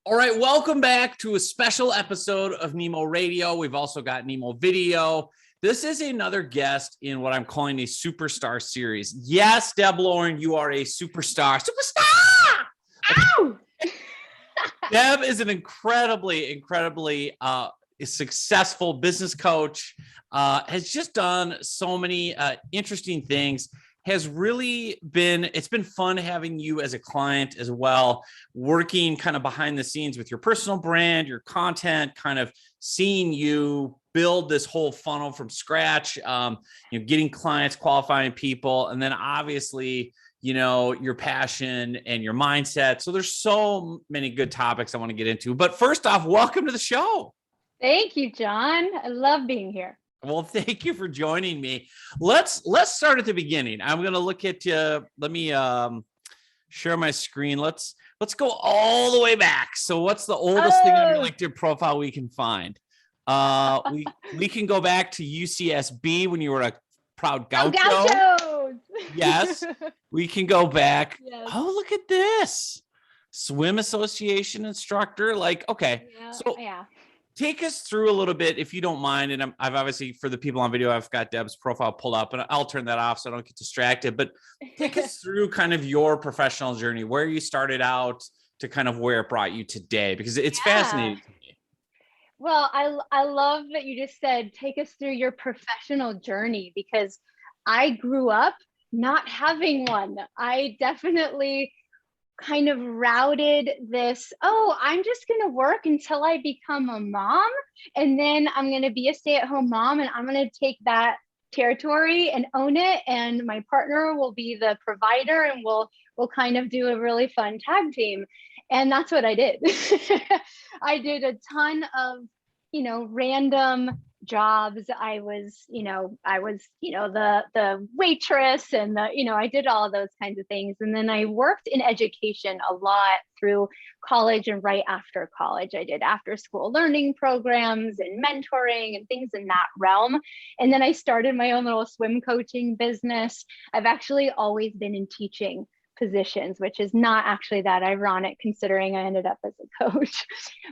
All right, welcome back to a special episode of Nemo Radio. We've also got Nemo Video. This is another guest in what I'm calling a superstar series. Yes, Deb Lauren, you are a superstar. Superstar! Ow! Deb is an incredibly successful business coach, has just done so many interesting things. It's been fun having you as a client as well, working kind of behind the scenes with your personal brand, your content, kind of seeing you build this whole funnel from scratch, getting clients, qualifying people, and then obviously, your passion and your mindset. So there's so many good topics I want to get into. But first off, welcome to the show. Thank you, John. I love being here. Well, thank you for joining me. Let's start at the beginning. I'm going to look at let me share my screen. Let's go all the way back. So what's the oldest thing on your LinkedIn profile we can find? We can go back to UCSB when you were a proud gaucho. Gauchos. Yes. We can go back. Yes. Oh, look at this. Swim association instructor. Okay. Yeah. Take us through a little bit, if you don't mind. And I've obviously, for the people on video, I've got Deb's profile pulled up, and I'll turn that off so I don't get distracted. But take us through kind of your professional journey, where you started out to kind of where it brought you today, because it's fascinating to me. Well, I love that you just said, take us through your professional journey, because I grew up not having one. I definitely kind of routed this, I'm just going to work until I become a mom, and then I'm going to be a stay-at-home mom, and I'm going to take that territory and own it, and my partner will be the provider, and we'll kind of do a really fun tag team. And that's what I did. I did a ton of random jobs. I was the waitress, and I did all of those kinds of things. And then I worked in education a lot through college and right after college. I did after school learning programs and mentoring and things in that realm. And then I started my own little swim coaching business. I've actually always been in teaching positions, which is not actually that ironic considering I ended up as a coach.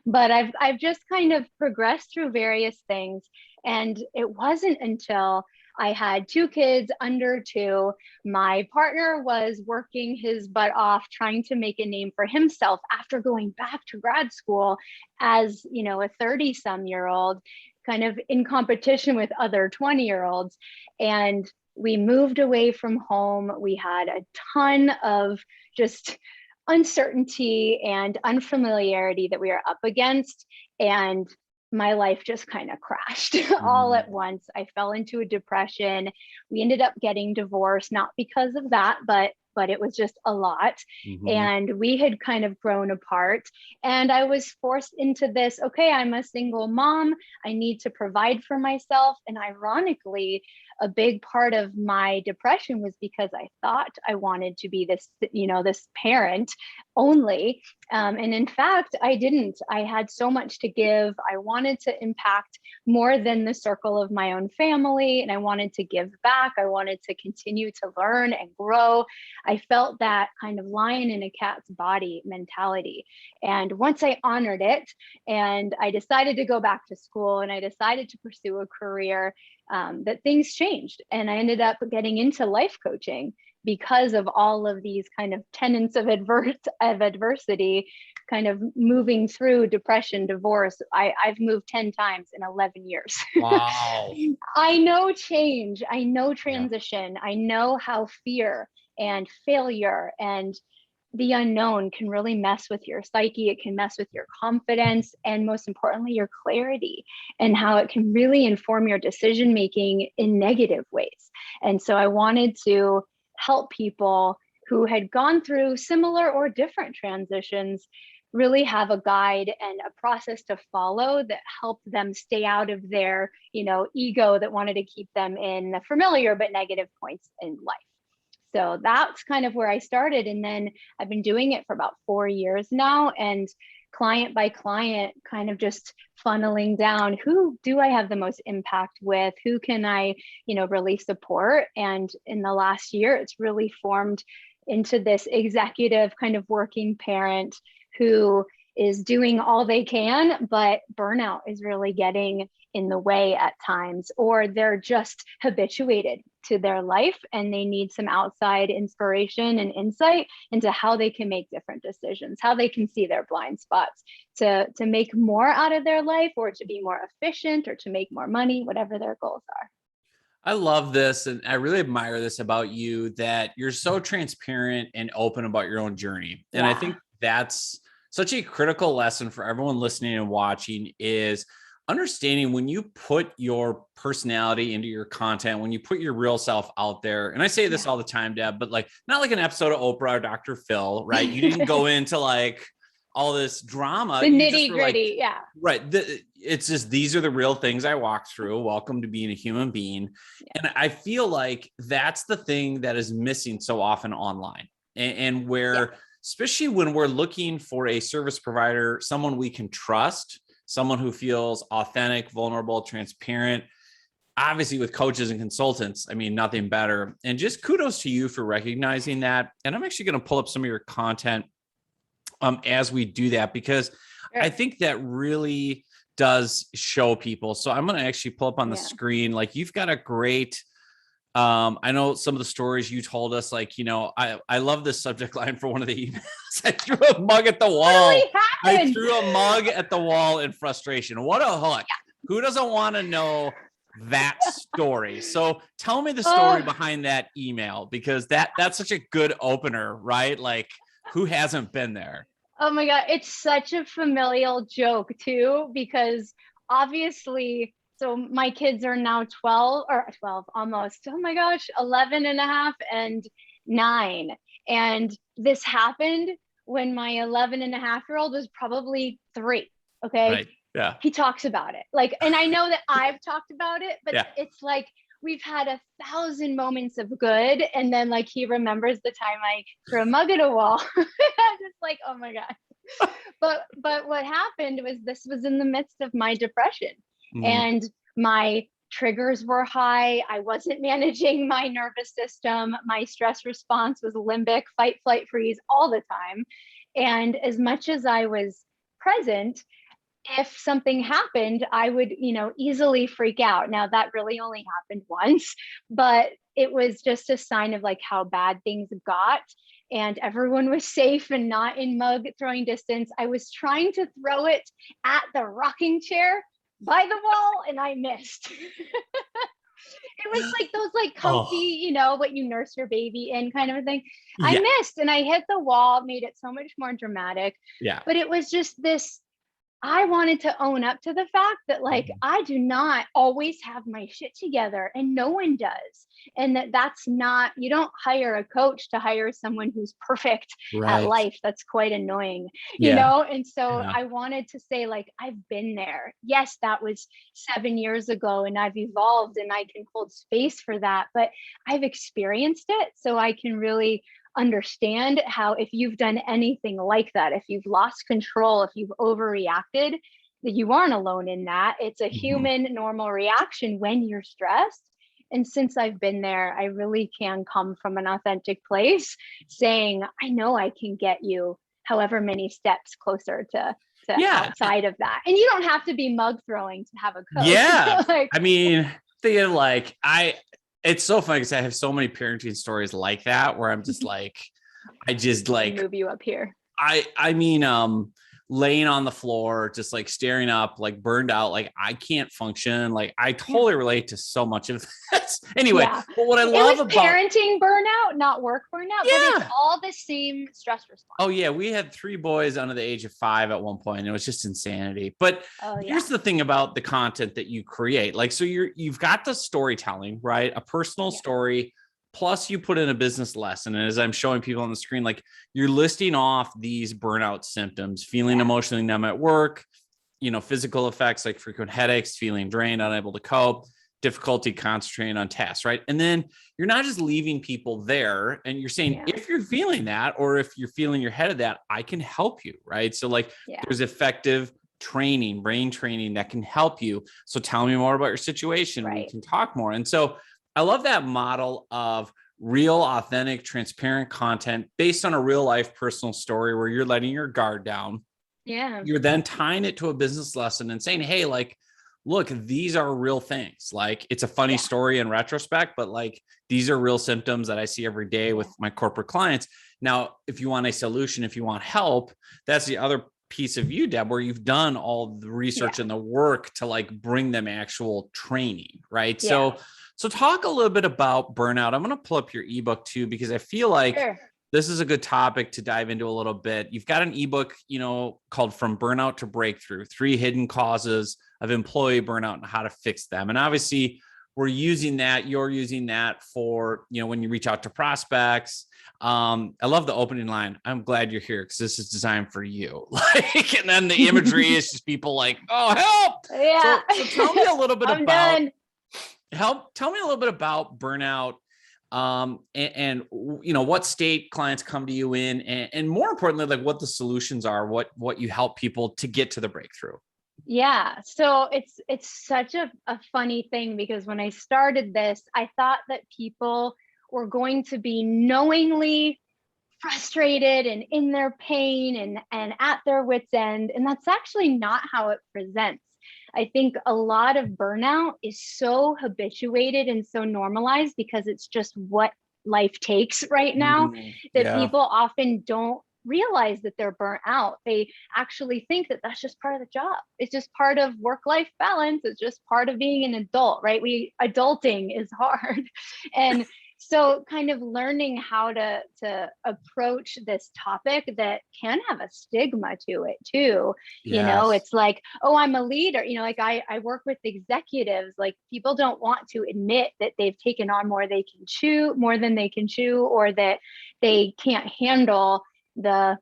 But I've just kind of progressed through various things. And it wasn't until I had 2 kids under 2, my partner was working his butt off trying to make a name for himself after going back to grad school as, a 30-some-year-old, kind of in competition with other 20-year-olds. And we moved away from home. We had a ton of just uncertainty and unfamiliarity that we were up against. And my life just kind of crashed all at once. I fell into a depression. We ended up getting divorced, not because of that, but it was just a lot. Mm-hmm. And we had kind of grown apart. And I was forced into this, okay, I'm a single mom. I need to provide for myself. And ironically, a big part of my depression was because I thought I wanted to be this, this parent only. And in fact, I didn't. I had so much to give. I wanted to impact more than the circle of my own family. And I wanted to give back. I wanted to continue to learn and grow. I felt that kind of lion in a cat's body mentality. And once I honored it, and I decided to go back to school, and I decided to pursue a career, that things changed. And I ended up getting into life coaching because of all of these kind of tenets of adversity, kind of moving through depression, divorce. I've moved 10 times in 11 years. Wow. I know change. I know transition. Yeah. I know how fear and failure and the unknown can really mess with your psyche. It can mess with your confidence, and most importantly, your clarity, and how it can really inform your decision-making in negative ways. And so I wanted to help people who had gone through similar or different transitions really have a guide and a process to follow that helped them stay out of their, ego that wanted to keep them in the familiar but negative points in life. So that's kind of where I started. And then I've been doing it for about 4 years now, and client by client, kind of just funneling down, who do I have the most impact with? Who can I, really support? And in the last year, it's really formed into this executive kind of working parent who is doing all they can, but burnout is really getting in the way at times, or they're just habituated to their life and they need some outside inspiration and insight into how they can make different decisions, how they can see their blind spots to make more out of their life, or to be more efficient, or to make more money, whatever their goals are. I love this. And I really admire this about you, that you're so transparent and open about your own journey. And I think that's such a critical lesson for everyone listening and watching, is understanding when you put your personality into your content, when you put your real self out there. And I say this all the time, Deb, but like, not like an episode of Oprah or Dr. Phil, right? You didn't go into like all this drama. The nitty gritty. Like, right. It's just, these are the real things I walk through. Welcome to being a human being. And I feel like that's the thing that is missing so often online, and where, especially when we're looking for a service provider, someone we can trust, someone who feels authentic, vulnerable, transparent. Obviously with coaches and consultants, I mean, nothing better. And just kudos to you for recognizing that. And I'm actually going to pull up some of your content as we do that, because I think that really does show people. So I'm going to actually pull up on the screen. Like, you've got a great, I know some of the stories you told us, like, you know, I love this subject line for one of the emails. I threw a mug at the wall. I threw a mug at the wall in frustration. What a hook. Who doesn't want to know that story? So tell me the story behind that email, because that's such a good opener, right? Like, who hasn't been there? Oh my God. It's such a familial joke too, because obviously, so my kids are now 12 almost. Oh my gosh, 11 and a half and 9. And this happened when my 11 and a half-year-old was probably 3. Okay. Right. Yeah. He talks about it. Like, and I know that I've talked about it, but it's like, we've had 1,000 moments of good. And then like, he remembers the time I threw a mug at a wall. I'm just like, oh my God. But what happened was, this was in the midst of my depression. And my triggers were high. I wasn't managing my nervous system. My stress response was limbic, fight, flight, freeze all the time. And as much as I was present, if something happened, I would, easily freak out. Now that really only happened once, but it was just a sign of like how bad things got. And everyone was safe and not in mug throwing distance. I was trying to throw it at the rocking chair by the wall and I missed. It was like those like comfy, what you nurse your baby in kind of a thing. I missed and I hit the wall, made it so much more dramatic. Yeah. But it was just this, I wanted to own up to the fact that like, I do not always have my shit together and no one does. And that's not, you don't hire a coach to hire someone who's perfect at life. That's quite annoying, you know? And so I wanted to say like, I've been there. Yes, that was 7 years ago and I've evolved and I can hold space for that, but I've experienced it. So I can really understand how, if you've done anything like that, if you've lost control, if you've overreacted, that you aren't alone in that. It's a human normal reaction when you're stressed. And since I've been there, I really can come from an authentic place saying, I know I can get you however many steps closer to outside of that. And you don't have to be mug throwing to have a coach. Yeah. I mean, it's so funny because I have so many parenting stories like that where I'm just like, move you up here. I mean, laying on the floor, just like staring up, like burned out, like I can't function. Like I totally relate to so much of this. Anyway, but what I love about parenting burnout, not work burnout, but it's all the same stress response. Oh yeah. We had 3 boys under the age of 5 at one point. And it was just insanity. But here's the thing about the content that you create. Like, so you've got the storytelling, right? A personal story, plus you put in a business lesson. And as I'm showing people on the screen, like you're listing off these burnout symptoms, feeling emotionally numb at work, physical effects like frequent headaches, feeling drained, unable to cope, difficulty concentrating on tasks, right? And then you're not just leaving people there and you're saying, if you're feeling that, or if you're feeling you're headed that, I can help you, right? So like there's effective training, brain training that can help you. So tell me more about your situation. We can talk more. And so I love that model of real, authentic, transparent content based on a real life personal story where you're letting your guard down. Yeah. you're then tying it to a business lesson and saying, hey, like, look, these are real things. Like, it's a funny story in retrospect, but like, these are real symptoms that I see every day with my corporate clients. Now, if you want a solution, if you want help, that's the other piece of you, Deb, where you've done all the research and the work to like bring them actual training, right? So talk a little bit about burnout. I'm going to pull up your ebook too, because I feel like this is a good topic to dive into a little bit. You've got an ebook, called From Burnout to Breakthrough: 3 Hidden Causes of Employee Burnout and How to Fix Them. And obviously you're using that for, when you reach out to prospects. I love the opening line. I'm glad you're here because this is designed for you. Like, and then the imagery is just people like, oh, help. Yeah. So tell me a little bit tell me a little bit about burnout. And what state clients come to you in, and more importantly, like what the solutions are, what you help people to get to the breakthrough. Yeah. So it's such a funny thing, because when I started this, I thought that people were going to be knowingly frustrated and in their pain and at their wits' end. And that's actually not how it presents. I think a lot of burnout is so habituated and so normalized because it's just what life takes right now, that people often don't realize that they're burnt out. They actually think that that's just part of the job. It's just part of work-life balance. It's just part of being an adult, right? Adulting is hard. And so kind of learning how to approach this topic that can have a stigma to it too. It's like, oh, I'm a leader. Like I work with executives. Like, people don't want to admit that they've taken on more than they can chew, or that they can't handle the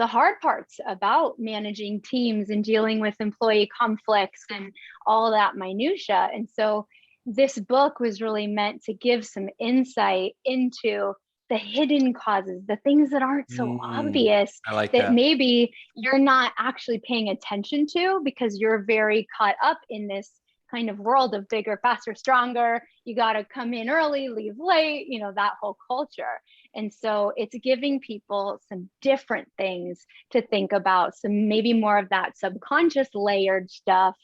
hard parts about managing teams and dealing with employee conflicts and all that minutia. And so this book was really meant to give some insight into the hidden causes, the things that aren't so obvious, I like that maybe you're not actually paying attention to because you're very caught up in this kind of world of bigger, faster, stronger. You got to come in early, leave late, that whole culture. And so it's giving people some different things to think about, some maybe more of that subconscious layered stuff,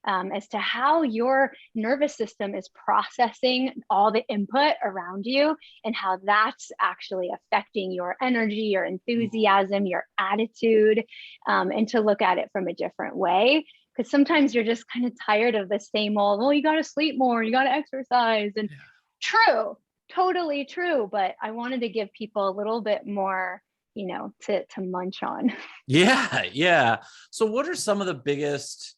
as to how your nervous system is processing all the input around you and how that's actually affecting your energy, your enthusiasm, your attitude, and to look at it from a different way. Because sometimes you're just kind of tired of the same old, well, you got to sleep more, you got to exercise. And true, totally true. But I wanted to give people a little bit more, to munch on. Yeah. So what are some of the biggest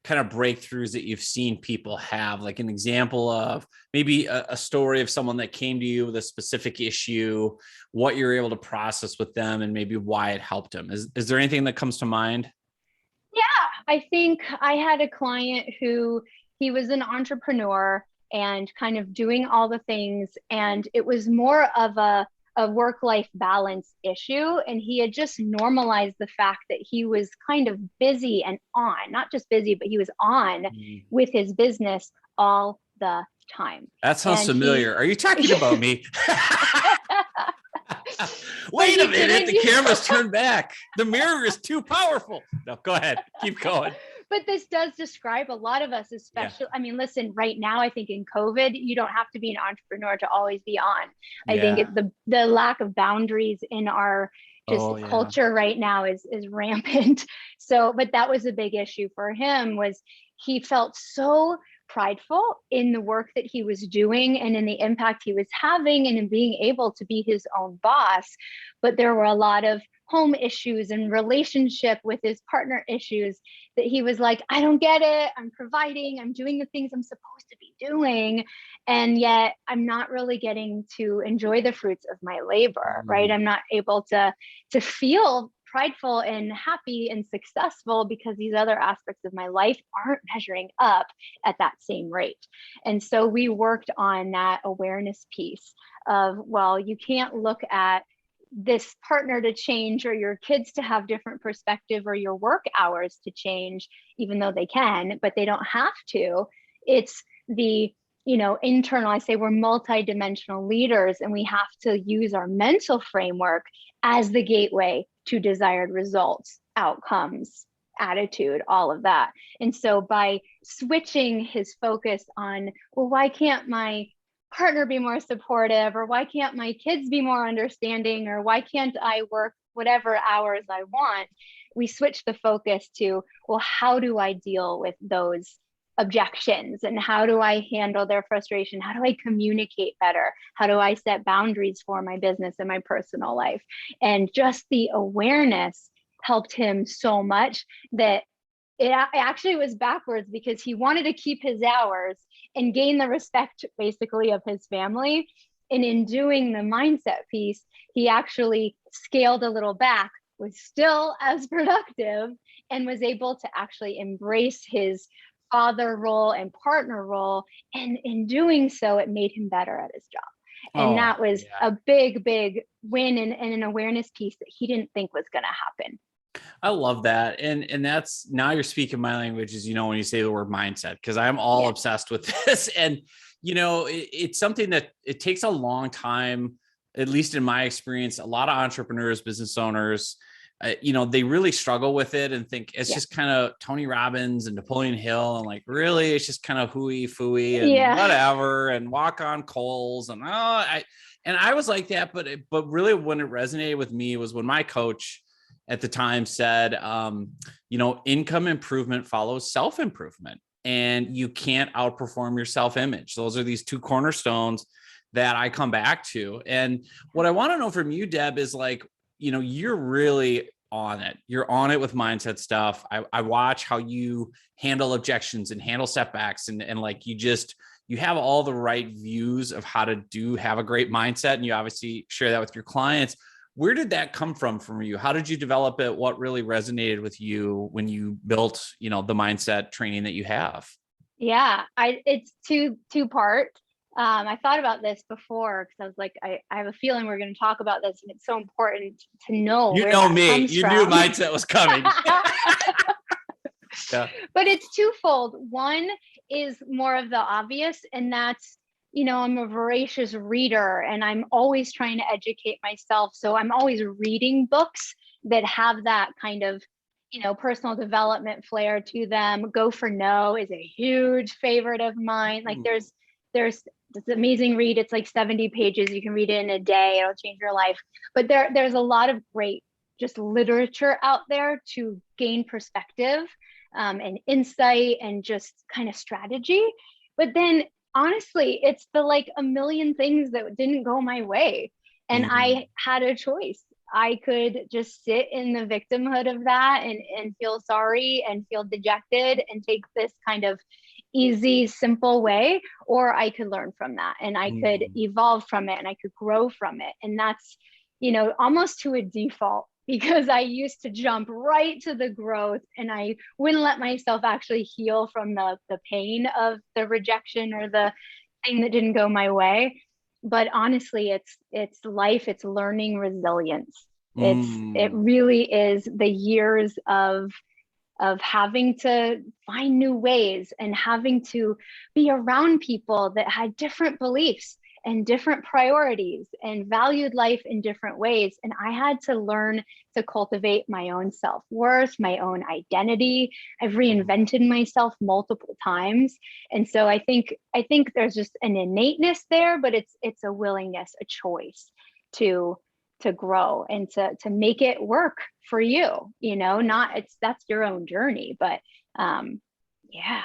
kind of breakthroughs that you've seen people have, like an example of maybe a story of someone that came to you with a specific issue, what you're able to process with them, and maybe why it helped them? Is there anything that comes to mind? Yeah, I think I had a client who, he was an entrepreneur and kind of doing all the things, and it was more of a work-life balance issue. And he had just normalized the fact that he was kind of busy and on, not just busy, but he was on with his business all the time. That sounds familiar. Are you talking about me? Wait a minute, the camera's turned back. The mirror is too powerful. No, go ahead. Keep going. But this does describe a lot of us, especially, I mean, listen, right now, I think in COVID, you don't have to be an entrepreneur to always be on. I think the lack of boundaries in our culture right now is rampant. So, but that was a big issue for him, was he felt so prideful in the work that he was doing and in the impact he was having and in being able to be his own boss. But there were a lot of home issues and relationship with his partner issues that he was like, I don't get it. I'm providing, I'm doing the things I'm supposed to be doing. And yet I'm not really getting to enjoy the fruits of my labor, right? I'm not able to feel prideful and happy and successful because these other aspects of my life aren't measuring up at that same rate. And so we worked on that awareness piece of, well, you can't look at this partner to change or your kids to have different perspective or your work hours to change, even though they can, but they don't have to. It's the internal, I say we're multidimensional leaders, and we have to use our mental framework as the gateway to desired results outcomes, attitude, all of that. And so by switching his focus on, well, why can't my partner be more supportive, or why can't my kids be more understanding, or why can't I work whatever hours I want, we switch the focus to, well, how do I deal with those objections, and how do I handle their frustration? How do I communicate better? How do I set boundaries for my business and my personal life? And just the awareness helped him so much that it actually was backwards, because he wanted to keep his hours and gain the respect basically of his family. And in doing the mindset piece, he actually scaled a little back, was still as productive, and was able to actually embrace his father role and partner role. And in doing so, it made him better at his job. And that was a big, big win, and an awareness piece that he didn't think was going to happen. I love that. And that's, now you're speaking my language, is, when you say the word mindset, because I'm all obsessed with this. And, it's something that it takes a long time, at least in my experience. A lot of entrepreneurs, business owners, they really struggle with it and think it's just kind of Tony Robbins and Napoleon Hill. And like, really, it's just kind of hooey fooey and whatever, and walk on coals. And I was like that, but really when it resonated with me was when my coach at the time said, income improvement follows self-improvement, and you can't outperform your self-image. Those are these two cornerstones that I come back to. And what I want to know from you, Deb, is like, you're really on it. You're on it with mindset stuff. I watch how you handle objections and handle setbacks, and like, you have all the right views of how to have a great mindset. And you obviously share that with your clients. Where did that come from you? How did you develop it? What really resonated with you when you built, the mindset training that you have? Yeah, it's two part. I thought about this before, because I was like, I have a feeling we're going to talk about this, and it's so important to know. You know me. You knew mindset was coming. Yeah. But it's twofold. One is more of the obvious, and that's, I'm a voracious reader, and I'm always trying to educate myself. So I'm always reading books that have that kind of, personal development flair to them. Go for No is a huge favorite of mine. Like there's this amazing read. It's like 70 pages. You can read it in a day. It'll change your life. But there's a lot of great just literature out there to gain perspective and insight and just kind of strategy. But then honestly, it's the like a million things that didn't go my way. And I had a choice. I could just sit in the victimhood of that and feel sorry and feel dejected and take this kind of easy, simple way, or I could learn from that, and I could evolve from it, and I could grow from it. And that's, almost to a default, because I used to jump right to the growth, and I wouldn't let myself actually heal from the pain of the rejection or the thing that didn't go my way. But honestly, it's life, it's learning resilience. It really is the years of having to find new ways and having to be around people that had different beliefs and different priorities and valued life in different ways. And I had to learn to cultivate my own self-worth, my own identity. I've reinvented myself multiple times. And so I think there's just an innateness there, but it's a willingness, a choice to grow and to make it work for you, that's your own journey, but yeah.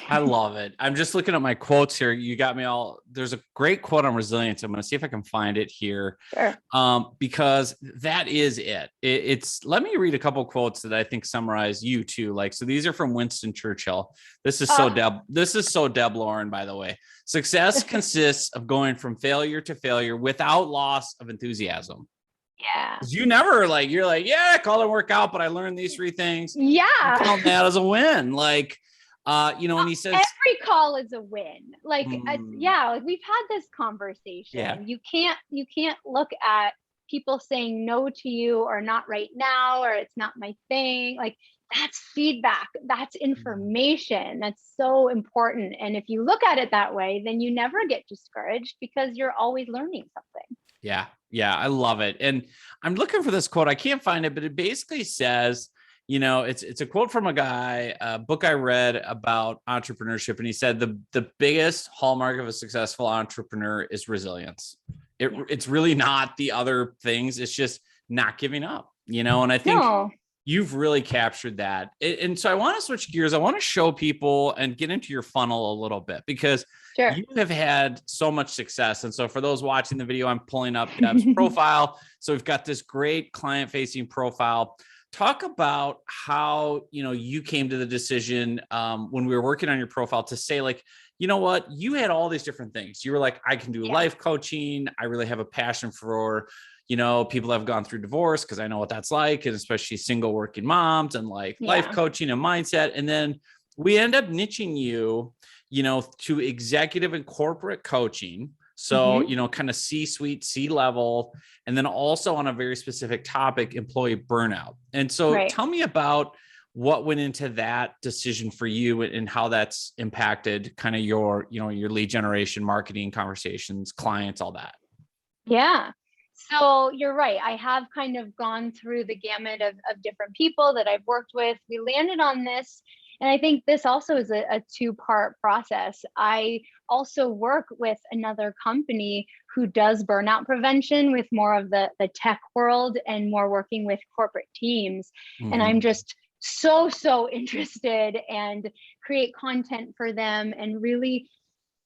I love it. I'm just looking at my quotes here. You got me all. There's a great quote on resilience. I'm going to see if I can find it here. Sure. Because that is it. Let me read a couple of quotes that I think summarize you too. So these are from Winston Churchill. This is so Deb Lauren, by the way. Success consists of going from failure to failure without loss of enthusiasm. Yeah. You never you're like, yeah, call it work out, but I learned these 3 things. Yeah. Count that as a win. And he says every call is a win. We've had this conversation. Yeah. You can't look at people saying no to you or not right now, or it's not my thing. That's feedback. That's information. That's so important. And if you look at it that way, then you never get discouraged, because you're always learning something. Yeah. I love it. And I'm looking for this quote. I can't find it, but it basically says, it's a quote from a guy, a book I read about entrepreneurship. And he said, the biggest hallmark of a successful entrepreneur is resilience. It's really not the other things. It's just not giving up, and I think you've really captured that. And so I want to switch gears. I want to show people and get into your funnel a little bit, because you have had so much success. And so for those watching the video, I'm pulling up Deb's profile. So we've got this great client-facing profile. Talk about how, you came to the decision when we were working on your profile to say, like, you know what, you had all these different things. You were like, I can do life coaching. I really have a passion for, people that have gone through divorce, because I know what that's like, and especially single working moms, and like life coaching and mindset. And then we end up niching you, to executive and corporate coaching. So, kind of C-suite, C-level, and then also on a very specific topic, employee burnout. And so tell me about what went into that decision for you and how that's impacted kind of your, your lead generation, marketing, conversations, clients, all that. Yeah. So you're right. I have kind of gone through the gamut of different people that I've worked with. We landed on this. And I think this also is a two-part process. I also work with another company who does burnout prevention with more of the tech world and more working with corporate teams. And I'm just so interested and create content for them. And really,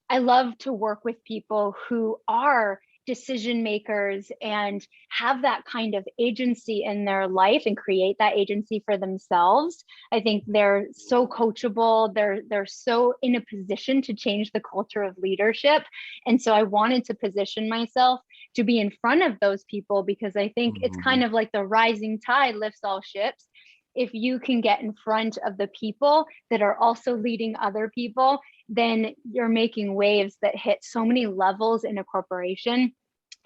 I love to work with people who are decision makers and have that kind of agency in their life and create that agency for themselves. I think they're so coachable. They're so in a position to change the culture of leadership. And so I wanted to position myself to be in front of those people, because I think it's kind of like the rising tide lifts all ships. If you can get in front of the people that are also leading other people, then you're making waves that hit so many levels in a corporation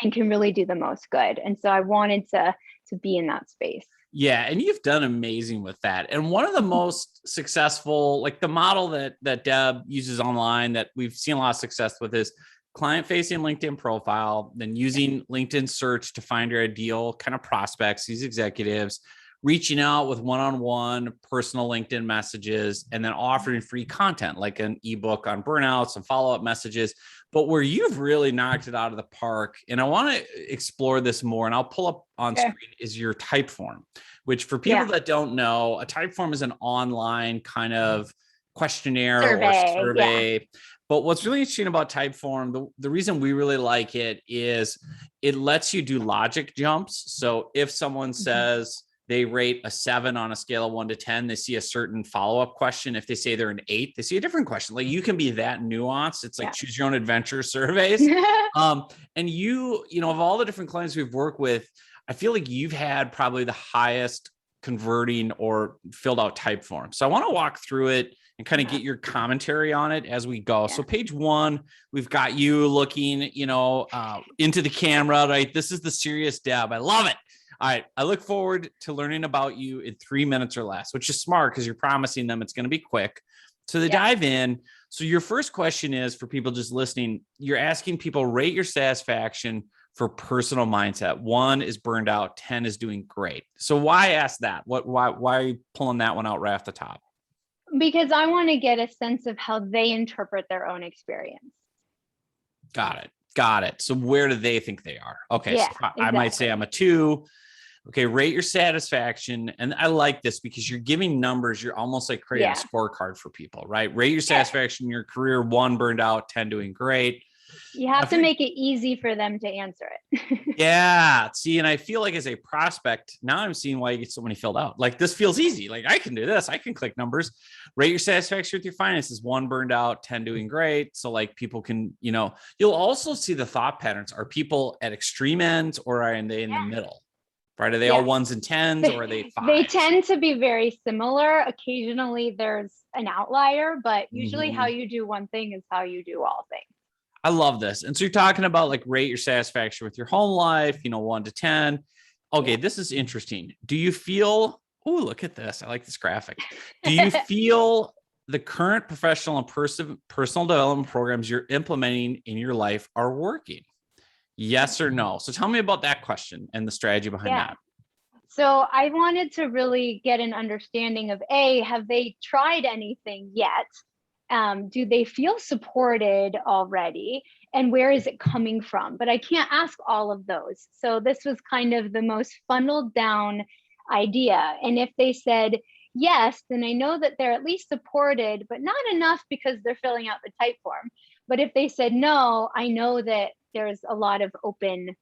and can really do the most good. And so I wanted to be in that space. Yeah. And you've done amazing with that. And one of the most successful, like the model that Deb uses online that we've seen a lot of success with, is client-facing LinkedIn profile, then using LinkedIn search to find your ideal kind of prospects, these executives, reaching out with one-on-one personal LinkedIn messages, and then offering free content like an ebook on burnout, some follow-up messages. But where you've really knocked it out of the park, and I want to explore this more, and I'll pull up on screen, is your Typeform, which for people that don't know, a Typeform is an online kind of questionnaire or survey. But what's really interesting about Typeform, the reason we really like it is it lets you do logic jumps. So if someone says they rate a 7 on a scale of 1 to 10, they see a certain follow-up question. If they say they're an 8, they see a different question. Like, you can be that nuanced. It's like choose your own adventure surveys. And of all the different clients we've worked with, I feel like you've had probably the highest converting or filled out Typeform. So I want to walk through it and kind of get your commentary on it as we go. So page 1, we've got you looking, into the camera, right? This is the serious Deb. I love it. All right. I look forward to learning about you in 3 minutes or less, which is smart because you're promising them it's going to be quick. So they dive in. So your first question is, for people just listening, you're asking people, rate your satisfaction for personal mindset. 1 is burned out, 10 is doing great. So why ask that? Why are you pulling that one out right off the top? Because I want to get a sense of how they interpret their own experience. Got it. So where do they think they are? Okay. So I might say I'm a 2. Okay. Rate your satisfaction. And I like this because you're giving numbers. You're almost like creating a scorecard for people, right? Rate your satisfaction in your career. 1 burned out, 10 doing great. You have to make it easy for them to answer it. See, and I feel like as a prospect, now I'm seeing why you get so many filled out. Like, this feels easy. Like, I can do this. I can click numbers. Rate your satisfaction with your finances. 1 burned out, 10 doing great. So like, people can, you'll also see the thought patterns. Are people at extreme ends, or are they in the middle? Right? Are they all 1s and 10s, or are they 5s? They tend to be very similar. Occasionally there's an outlier, but usually how you do one thing is how you do all things. I love this. And so you're talking about like rate your satisfaction with your home life, 1 to 10. Okay. This is interesting. Do you feel, look at this. I like this graphic. Do you feel the current professional and personal development programs you're implementing in your life are working? Yes or no? So tell me about that question and the strategy behind that. So I wanted to really get an understanding of have they tried anything yet? Do they feel supported already? And where is it coming from? But I can't ask all of those. So this was kind of the most funneled down idea. And if they said yes, then I know that they're at least supported, but not enough because they're filling out the type form. But if they said no, I know that there's a lot of open,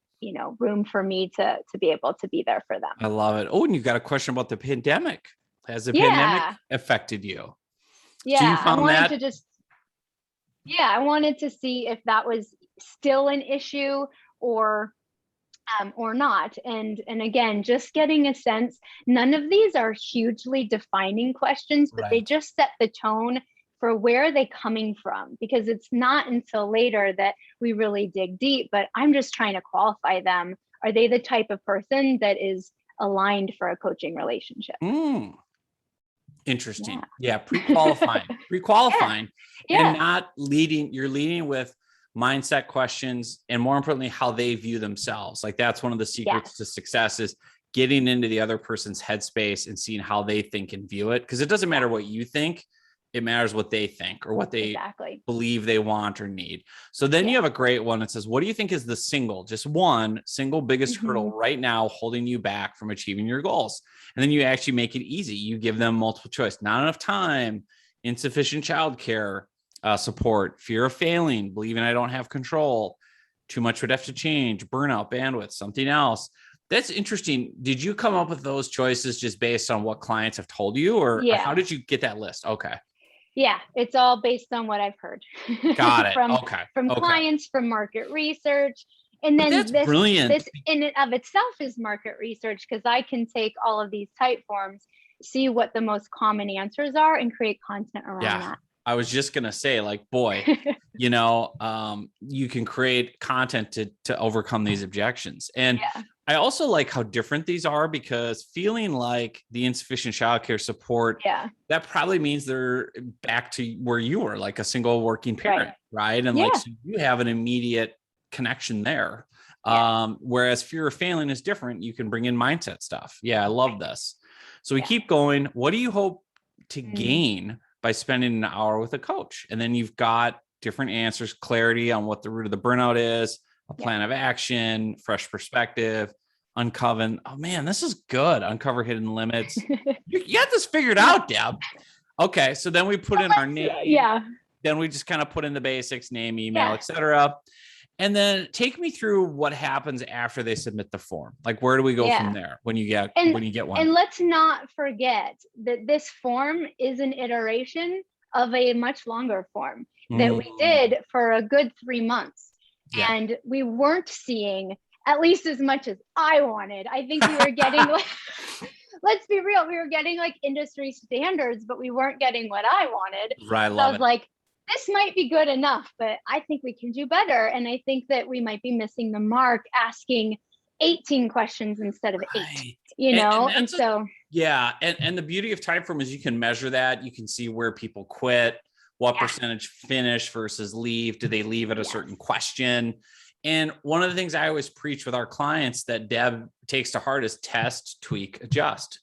room for me to be able to be there for them. I love it. Oh, and you've got a question about the pandemic. Has the pandemic affected you? Yeah, so you found I wanted to see if that was still an issue or not. And again, just getting a sense, none of these are hugely defining questions, but they just set the tone for where are they coming from, because it's not until later that we really dig deep, but I'm just trying to qualify them. Are they the type of person that is aligned for a coaching relationship? Interesting. Yeah. Pre-qualifying, and not leading. You're leading with mindset questions, and more importantly, how they view themselves. Like that's one of the secrets to success is getting into the other person's headspace and seeing how they think and view it. Because it doesn't matter what you think. It matters what they think or what they believe they want or need. So then you have a great one that says, what do you think is the single biggest hurdle right now holding you back from achieving your goals? And then you actually make it easy. You give them multiple choice, not enough time, insufficient childcare support, fear of failing, believing I don't have control, too much would have to change, burnout, bandwidth, something else. That's interesting. Did you come up with those choices just based on what clients have told you, or how did you get that list? Okay. Yeah, it's all based on what I've heard. Got it. from clients, from market research. And then this in and of itself is market research, because I can take all of these type forms, see what the most common answers are, and create content around that. I was just going to say, like, boy, you can create content to overcome these objections. And I also like how different these are, because feeling like the insufficient childcare support, that probably means they're back to where you were, like a single working parent, right? And like, so you have an immediate connection there. Whereas fear of failing is different. You can bring in mindset stuff. Yeah, I love this. So we keep going. What do you hope to gain by spending an hour with a coach? And then you've got different answers, clarity on what the root of the burnout is, a plan of action, fresh perspective, uncover. Oh man, this is good. Uncover hidden limits. You got this figured out, Deb. Okay. So then we put in our name. Then we just kind of put in the basics, name, email, etc. And then take me through what happens after they submit the form. Like, where do we go from there when you get one? And let's not forget that this form is an iteration of a much longer form that we did for a good 3 months. And we weren't seeing at least as much as I wanted. I think we were getting like, let's be real, we were getting like industry standards, but we weren't getting what I wanted. Right. So I was like, this might be good enough, but I think we can do better. And I think that we might be missing the mark asking 18 questions instead of 8, And so the beauty of Typeform is you can measure that. You can see where people quit, what percentage finish versus leave. Do they leave at a certain question? And one of the things I always preach with our clients that Deb takes to heart is test, tweak, adjust,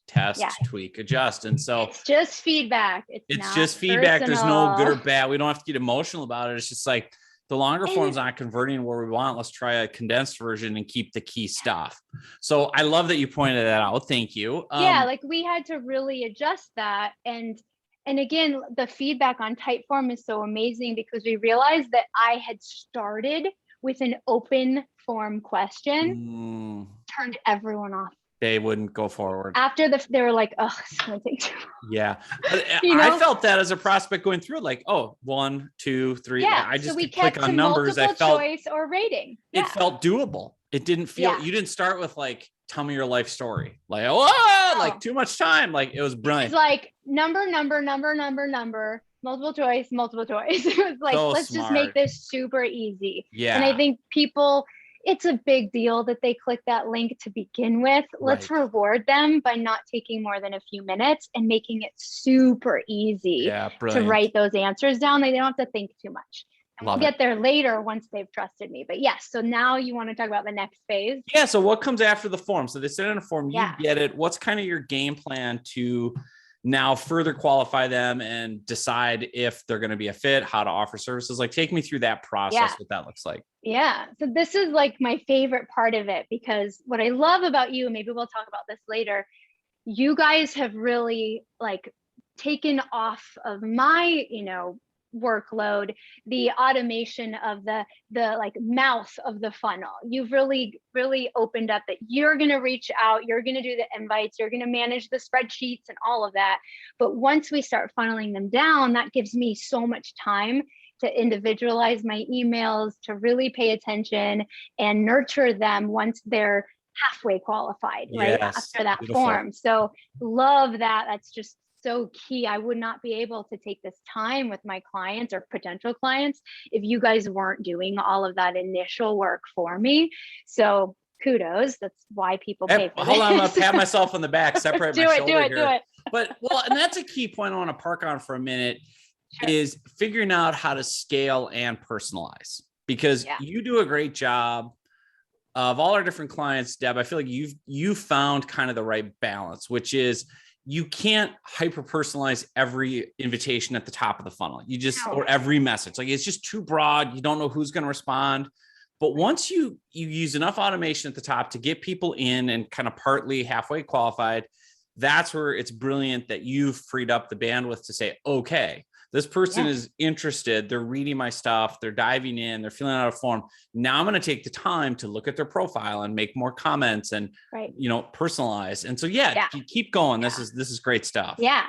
tweak, adjust. And so it's just feedback. It's just feedback. There's no good or bad. We don't have to get emotional about it. It's just like the longer form's not converting where we want. Let's try a condensed version and keep the key stuff. So I love that you pointed that out. Thank you. Like we had to really adjust that. And again, the feedback on Typeform is so amazing, because we realized that I had started with an open form question, turned everyone off. They wouldn't go forward. After they were like, oh, it's going to take too long. Yeah. I felt that as a prospect going through, like, 1, 2, 3. I just click on numbers. I felt choice or rating. It felt doable. It didn't feel, you didn't start with like, tell me your life story. Like, like too much time. Like it was brilliant. It's like number, multiple choice. It was like, let's just make this super easy. Yeah. And I think people, it's a big deal that they click that link to begin with. Let's reward them by not taking more than a few minutes and making it super easy to write those answers down. They don't have to think too much. And we'll get there later once they've trusted me. But yes, so now you want to talk about the next phase? Yeah. So what comes after the form? So they send in a form, you get it. What's kind of your game plan to now further qualify them and decide if they're going to be a fit, how to offer services? Like, take me through that process, what that looks like. Yeah. So this is like my favorite part of it, because what I love about you, maybe we'll talk about this later, you guys have really like taken off of my, workload, the automation of the like mouth of the funnel. You've really opened up that you're going to reach out, you're going to do the invites, you're going to manage the spreadsheets and all of that. But once we start funneling them down, that gives me so much time to individualize my emails, to really pay attention and nurture them once they're halfway qualified, right? After that form. So love that. That's just so key. I would not be able to take this time with my clients or potential clients if you guys weren't doing all of that initial work for me. So kudos. That's why people pay for this. Hold on, I'm gonna pat myself on the back, separate my shoulder here. Do it. But and that's a key point I want to park on for a minute, is figuring out how to scale and personalize, because you do a great job. Of all our different clients, Deb, I feel like you've found kind of the right balance, which is you can't hyper personalize every invitation at the top of the funnel. You just, or every message, like it's just too broad. You don't know who's going to respond. But once you use enough automation at the top to get people in and kind of partly halfway qualified, that's where it's brilliant that you've freed up the bandwidth to say, okay, this person is interested. They're reading my stuff. They're diving in. They're filling out a form. Now I'm going to take the time to look at their profile and make more comments and, personalize. And so, keep going. This is great stuff. Yeah.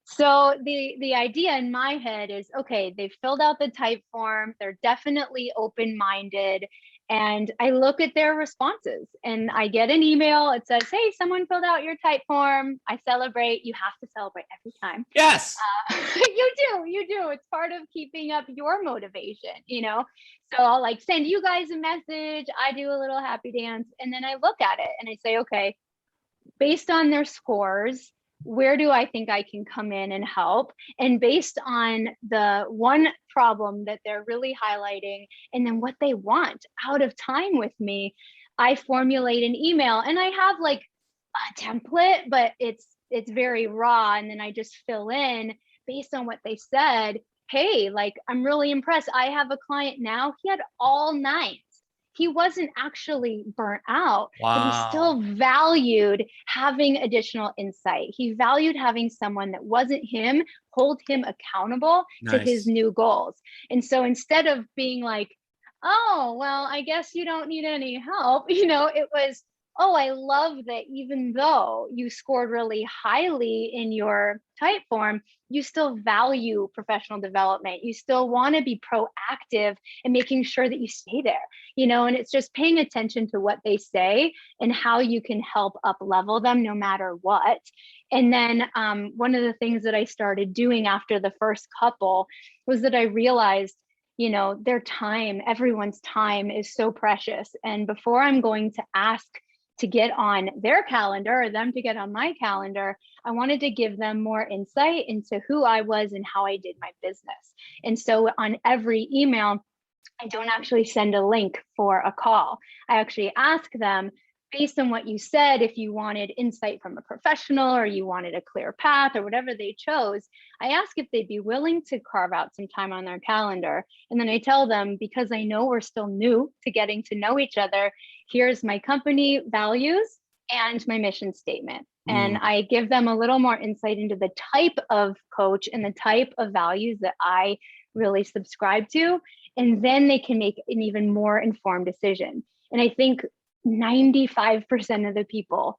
So the idea in my head is, okay, they've filled out the type form. They're definitely open-minded. And I look at their responses and I get an email. It says, hey, someone filled out your type form. I celebrate. You have to celebrate every time. Yes. You do. It's part of keeping up your motivation, So I'll like send you guys a message. I do a little happy dance. And then I look at it and I say, okay, based on their scores, where do I think I can come in and help? And based on the one problem that they're really highlighting and then what they want out of time with me, I formulate an email, and I have like a template, but it's very raw. And then I just fill in based on what they said. Hey, like, I'm really impressed. I have a client now. He had all nines. He wasn't actually burnt out, but he still valued having additional insight. He valued having someone that wasn't him hold him accountable to his new goals. And so instead of being like, oh, well, I guess you don't need any help, it was, oh, I love that even though you scored really highly in your type form, you still value professional development. You still want to be proactive and making sure that you stay there, and it's just paying attention to what they say and how you can help up level them no matter what. And then one of the things that I started doing after the first couple was that I realized, their time, everyone's time is so precious. And before I'm going to ask to get on their calendar or them to get on my calendar, I wanted to give them more insight into who I was and how I did my business. And so on every email, I don't actually send a link for a call. I actually ask them, based on what you said, if you wanted insight from a professional or you wanted a clear path or whatever they chose, I ask if they'd be willing to carve out some time on their calendar. And then I tell them, because I know we're still new to getting to know each other, here's my company values and my mission statement. And I give them a little more insight into the type of coach and the type of values that I really subscribe to. And then they can make an even more informed decision. And I think 95% of the people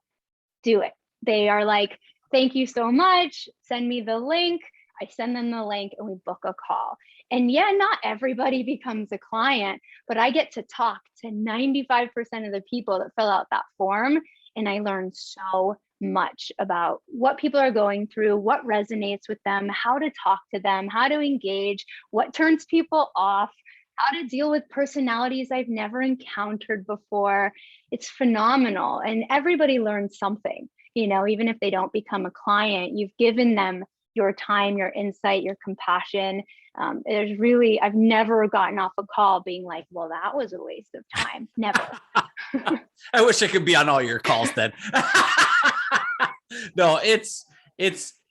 do it. They are like, thank you so much. Send me the link. I send them the link and we book a call. And not everybody becomes a client, but I get to talk to 95% of the people that fill out that form. And I learn so much about what people are going through, what resonates with them, how to talk to them, how to engage, what turns people off, how to deal with personalities I've never encountered before. It's phenomenal. And everybody learns something, even if they don't become a client, you've given them your time, your insight, your compassion. I've never gotten off a call being like, well, that was a waste of time. Never. I wish I could be on all your calls then. No,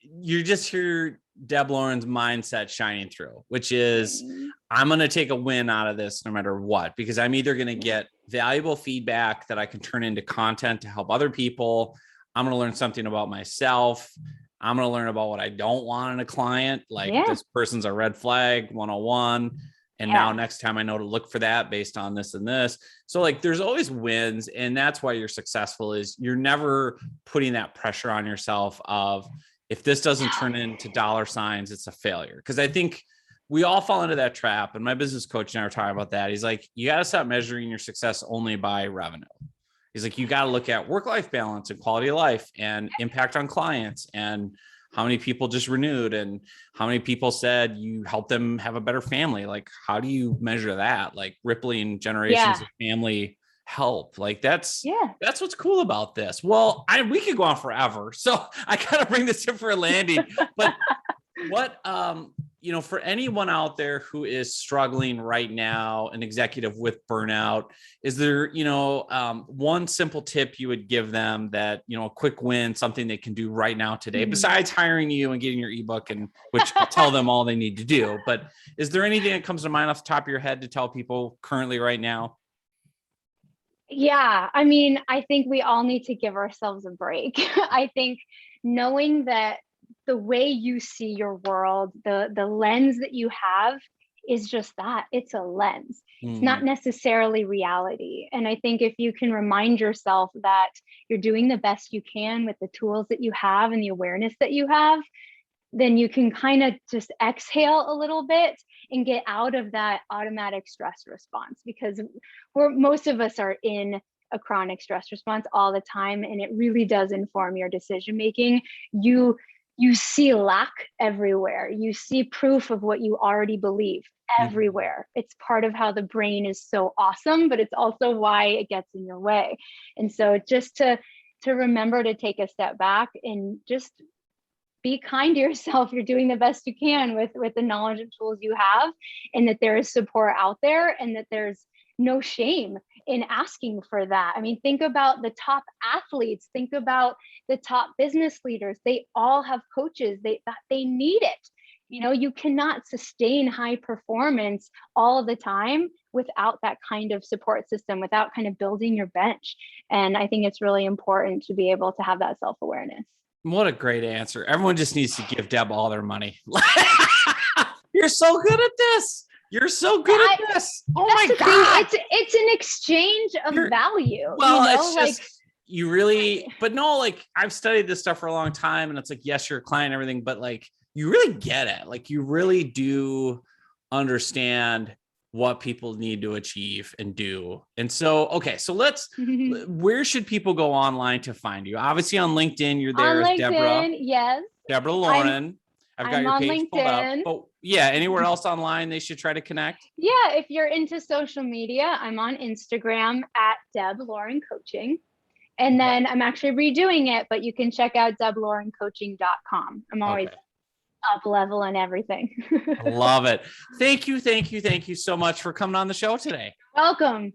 you just hear Deb Lauren's mindset shining through, which is I'm going to take a win out of this no matter what, because I'm either going to get valuable feedback that I can turn into content to help other people. I'm going to learn something about myself. I'm going to learn about what I don't want in a client. Like this person's a red flag 101. And now next time I know to look for that based on this and this. So like, there's always wins. And that's why you're successful, is you're never putting that pressure on yourself of, if this doesn't turn into dollar signs, it's a failure. Cause I think we all fall into that trap. And my business coach and I were talking about that. He's like, you got to stop measuring your success only by revenue. He's like, you got to look at work-life balance and quality of life and impact on clients and how many people just renewed and how many people said you helped them have a better family. Like, how do you measure that? Like rippling generations of family help. Like that's what's cool about this. Well, we could go on forever. So I gotta bring this in for a landing, but what, for anyone out there who is struggling right now, an executive with burnout, is there, one simple tip you would give them that, a quick win, something they can do right now today, besides hiring you and getting your ebook, and which I'll tell them all they need to do, but is there anything that comes to mind off the top of your head to tell people currently right now? Yeah. I mean, I think we all need to give ourselves a break. I think knowing that the way you see your world, the lens that you have is just that, it's a lens. It's not necessarily reality. And I think if you can remind yourself that you're doing the best you can with the tools that you have and the awareness that you have, then you can kind of just exhale a little bit and get out of that automatic stress response, because most of us are in a chronic stress response all the time. And it really does inform your decision making. You see lack everywhere. You see proof of what you already believe everywhere. It's part of how the brain is so awesome, but it's also why it gets in your way. And so just to remember to take a step back and just be kind to yourself. You're doing the best you can with the knowledge and tools you have, and that there is support out there, and that there's no shame in asking for that. I mean, think about the top athletes, think about the top business leaders. They all have coaches. They need it. You cannot sustain high performance all the time without that kind of support system, without kind of building your bench. And I think it's really important to be able to have that self-awareness. What a great answer. Everyone just needs to give Deb all their money. You're so good at this. You're so good at this. Oh my God. It's an exchange of value. Well, it's just, you really, but no, like I've studied this stuff for a long time, and it's like, yes, you're a client and everything, but like, you really get it. Like you really do understand what people need to achieve and do. And so, okay, so where should people go online to find you? Obviously on LinkedIn, you're there as Deborah. Yes. Deborah Lauren. I've got your page pulled up. But yeah, anywhere else online they should try to connect? Yeah, if you're into social media, I'm on Instagram at Deb Lauren Coaching. And then I'm actually redoing it, but you can check out deblaurencoaching.com. I'm always up level and everything. I love it. Thank you so much for coming on the show today. Welcome.